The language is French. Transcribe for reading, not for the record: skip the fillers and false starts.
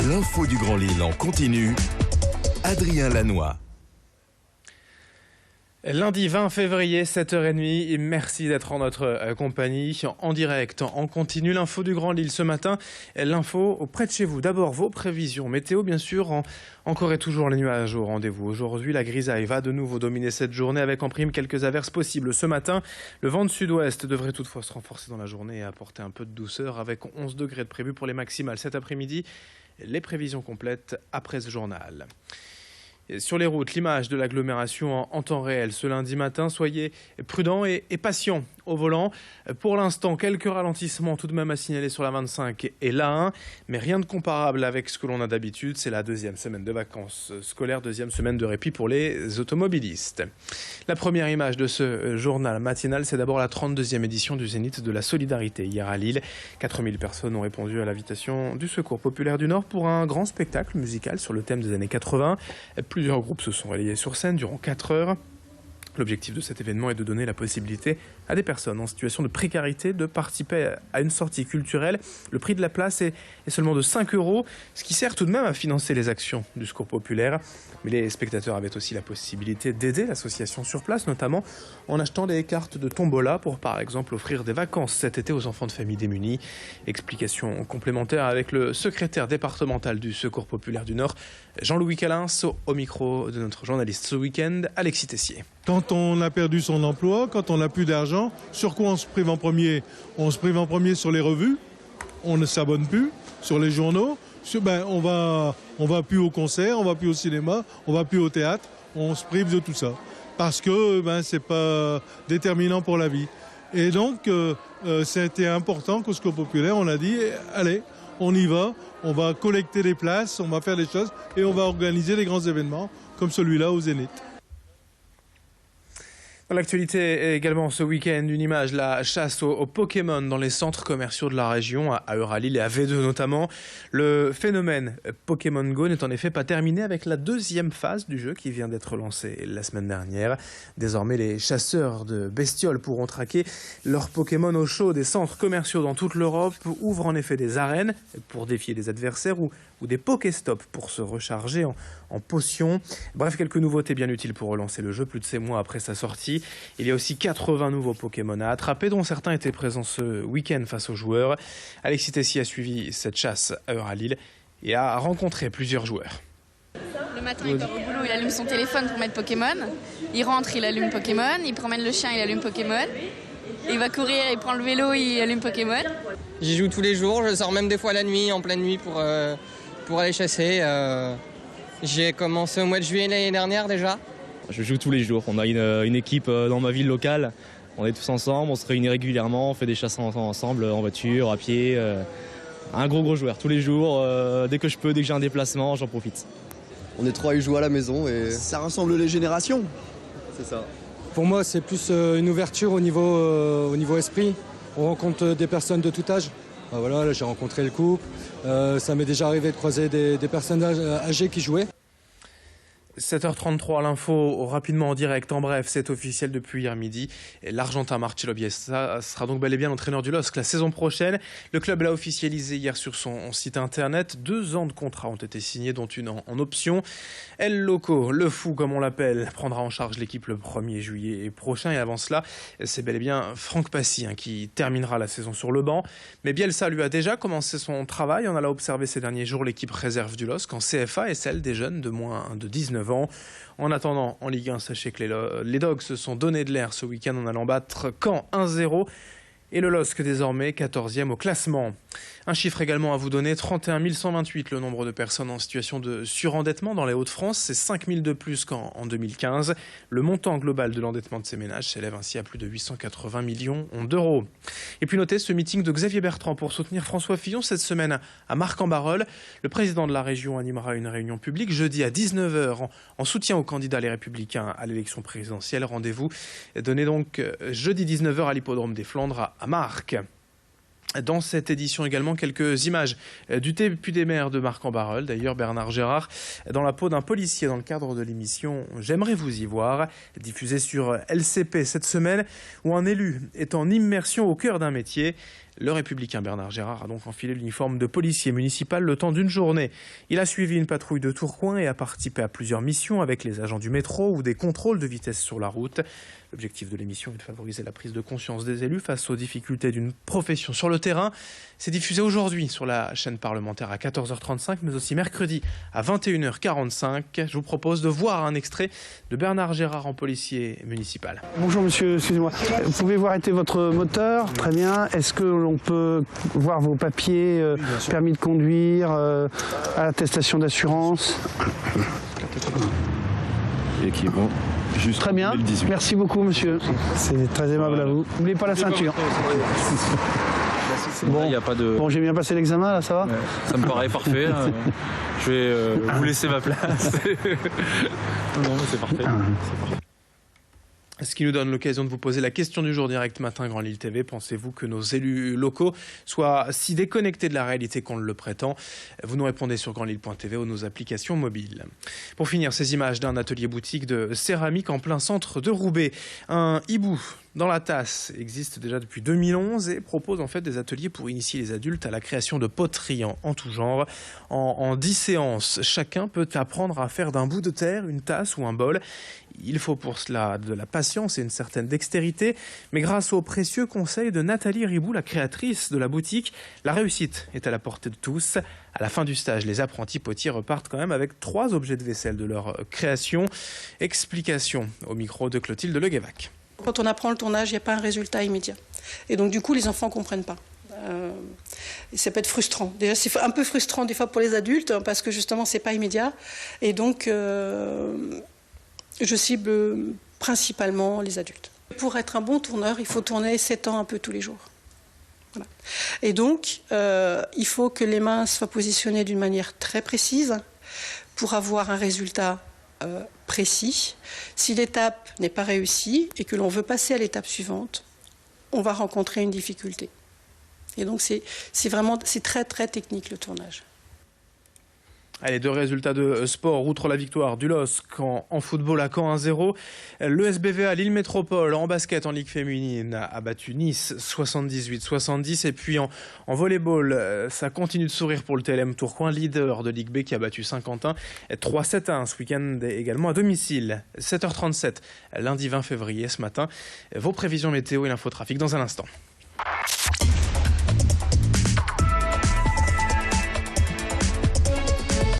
L'info du Grand Lille en continu. Adrien Lanois. Lundi 20 février, 7h30, et merci d'être en notre compagnie, en direct, en continu. L'info du Grand Lille ce matin, l'info auprès de chez vous. D'abord, vos prévisions météo, bien sûr, encore et toujours les nuages au rendez-vous. Aujourd'hui, la grisaille va de nouveau dominer cette journée avec en prime quelques averses possibles. Ce matin, le vent de sud-ouest devrait toutefois se renforcer dans la journée et apporter un peu de douceur avec 11 degrés de prévu pour les maximales cet après-midi. Les prévisions complètes après ce journal. Sur les routes, l'image de l'agglomération en temps réel ce lundi matin. Soyez prudents et patients au volant. Pour l'instant, quelques ralentissements tout de même à signaler sur la 25 et la 1, mais rien de comparable avec ce que l'on a d'habitude. C'est la deuxième semaine de vacances scolaires, deuxième semaine de répit pour les automobilistes. La première image de ce journal matinal, c'est d'abord la 32e édition du Zénith de la Solidarité hier à Lille. 4000 personnes ont répondu à l'invitation du Secours populaire du Nord pour un grand spectacle musical sur le thème des années 80. Plusieurs groupes se sont relayés sur scène durant 4 heures. L'objectif de cet événement est de donner la possibilité à des personnes en situation de précarité de participer à une sortie culturelle. Le prix de la place est seulement de 5 €, ce qui sert tout de même à financer les actions du Secours populaire. Mais les spectateurs avaient aussi la possibilité d'aider l'association sur place, notamment en achetant des cartes de tombola pour, par exemple, offrir des vacances cet été aux enfants de familles démunies. Explication complémentaire avec le secrétaire départemental du Secours populaire du Nord, Jean-Louis Calins, au micro de notre journaliste ce week-end, Alexis Tessier. Quand on a perdu son emploi, quand on n'a plus d'argent, sur quoi on se prive en premier? On se prive en premier sur les revues, on ne s'abonne plus, sur les journaux, on va plus au concert, on va plus au cinéma, on va plus au théâtre, on se prive de tout ça. Parce que c'est pas déterminant pour la vie. Et donc, c'était important qu'au Secours populaire, on a dit, allez, on y va, on va collecter les places, on va faire des choses et on va organiser des grands événements comme celui-là au Zénith. Dans l'actualité également ce week-end, une image, la chasse aux Pokémon dans les centres commerciaux de la région, à Euralille et à V2 notamment. Le phénomène Pokémon Go n'est en effet pas terminé avec la deuxième phase du jeu qui vient d'être lancée la semaine dernière. Désormais, les chasseurs de bestioles pourront traquer leurs Pokémon au show des centres commerciaux dans toute l'Europe, ouvrent en effet des arènes pour défier des adversaires ou des Pokéstops pour se recharger en potions. Bref, quelques nouveautés bien utiles pour relancer le jeu plus de 6 mois après sa sortie. Il y a aussi 80 nouveaux Pokémon à attraper, dont certains étaient présents ce week-end face aux joueurs. Alexis Tessier a suivi cette chasse à Euralille et a rencontré plusieurs joueurs. Le matin, il part au boulot, il allume son téléphone pour mettre Pokémon. Il rentre, il allume Pokémon. Il promène le chien, il allume Pokémon. Il va courir, il prend le vélo, il allume Pokémon. J'y joue tous les jours, je sors même des fois la nuit, en pleine nuit pour aller chasser. J'ai commencé au mois de juillet l'année dernière déjà. Je joue tous les jours. On a une équipe dans ma ville locale. On est tous ensemble, on se réunit régulièrement, on fait des chasses ensemble, en voiture, à pied. Un gros joueur tous les jours. Dès que je peux, dès que j'ai un déplacement, j'en profite. On est 3 à y jouer à la maison et ça rassemble les générations. C'est ça. Pour moi, c'est plus une ouverture au niveau esprit. On rencontre des personnes de tout âge. Voilà, là, j'ai rencontré le couple. Ça m'est déjà arrivé de croiser des personnes âgées qui jouaient. 7h33, l'info rapidement en direct. En bref, c'est officiel depuis hier midi. L'Argentin Marcelo Bielsa sera donc bel et bien l'entraîneur du LOSC la saison prochaine. Le club l'a officialisé hier sur son site internet. 2 ans de contrat ont été signés, dont une en option. El Loco, le fou comme on l'appelle, prendra en charge l'équipe le 1er juillet prochain. Et avant cela, c'est bel et bien Franck Passy qui terminera la saison sur le banc. Mais Bielsa lui a déjà commencé son travail. On a là observé ces derniers jours l'équipe réserve du LOSC en CFA et celle des jeunes de moins de 19 ans. En attendant, en Ligue 1, sachez que les Dogs se sont donné de l'air ce week-end en allant battre Caen 1-0. Et le LOSC désormais 14e au classement. Un chiffre également à vous donner, 31 128 le nombre de personnes en situation de surendettement dans les Hauts-de-France. C'est 5 000 de plus qu'en 2015. Le montant global de l'endettement de ces ménages s'élève ainsi à plus de 880 millions d'euros. Et puis notez ce meeting de Xavier Bertrand pour soutenir François Fillon cette semaine à Marcq-en-Barœul. Le président de la région animera une réunion publique jeudi à 19h en soutien aux candidats Les Républicains à l'élection présidentielle. Rendez-vous donné donc jeudi 19h à l'hippodrome des Flandres à Marcq. Dans cette édition également, quelques images du député maire de Marcq-en-Barœul, d'ailleurs Bernard Gérard, dans la peau d'un policier dans le cadre de l'émission « J'aimerais vous y voir », diffusée sur LCP cette semaine, où un élu est en immersion au cœur d'un métier. Le républicain Bernard Gérard a donc enfilé l'uniforme de policier municipal le temps d'une journée. Il a suivi une patrouille de Tourcoing et a participé à plusieurs missions avec les agents du métro ou des contrôles de vitesse sur la route. L'objectif de l'émission est de favoriser la prise de conscience des élus face aux difficultés d'une profession sur le terrain. C'est diffusé aujourd'hui sur la chaîne parlementaire à 14h35, mais aussi mercredi à 21h45. Je vous propose de voir un extrait de Bernard Gérard en policier municipal. Bonjour monsieur, excusez-moi. Pouvez-vous arrêter votre moteur? Très bien. Est-ce que l'on peut voir vos papiers, permis de conduire, attestation d'assurance? Et qui est bon. Juste très bien. Merci beaucoup monsieur. C'est très aimable à vous. N'oubliez pas la ceinture. Bon, y a pas de... bon, j'ai bien passé l'examen là, ça va? Ça me paraît parfait. Je vais vous laisser ma place. Non, c'est parfait. Ce qui nous donne l'occasion de vous poser la question du jour direct matin Grand Lille TV. Pensez-vous que nos élus locaux soient si déconnectés de la réalité qu'on le prétend? Vous nous répondez sur grandlille.tv ou nos applications mobiles. Pour finir, ces images d'un atelier boutique de céramique en plein centre de Roubaix. Un hibou dans la tasse existe déjà depuis 2011 et propose en fait des ateliers pour initier les adultes à la création de poterie en tout genre. En 10 séances, chacun peut apprendre à faire d'un bout de terre une tasse ou un bol. Il faut pour cela de la patience et une certaine dextérité, mais grâce aux précieux conseils de Nathalie Ribou, la créatrice de la boutique, la réussite est à la portée de tous. À la fin du stage, les apprentis potiers repartent quand même avec 3 objets de vaisselle de leur création. Explication au micro de Clotilde Leguévac. Quand on apprend le tournage, il n'y a pas un résultat immédiat. Et donc du coup, les enfants ne comprennent pas. Et ça peut être frustrant. Déjà, c'est un peu frustrant des fois pour les adultes, parce que justement, ce n'est pas immédiat. Et donc, je cible principalement les adultes. Pour être un bon tourneur, il faut tourner 7 ans un peu tous les jours. Voilà. Et donc, il faut que les mains soient positionnées d'une manière très précise pour avoir un résultat précis. Si l'étape n'est pas réussie et que l'on veut passer à l'étape suivante, on va rencontrer une difficulté. Et donc c'est très très technique le tournage. Allez, 2 résultats de sport, outre la victoire du LOSC en football à Caen 1-0. Le SBVA Lille Métropole en basket en Ligue féminine a battu Nice 78-70. Et puis en volleyball, ça continue de sourire pour le TLM Tourcoing, leader de Ligue B qui a battu Saint-Quentin 3-7-1 ce week-end également à domicile. 7h37, lundi 20 février ce matin. Vos prévisions météo et l'infotrafic dans un instant.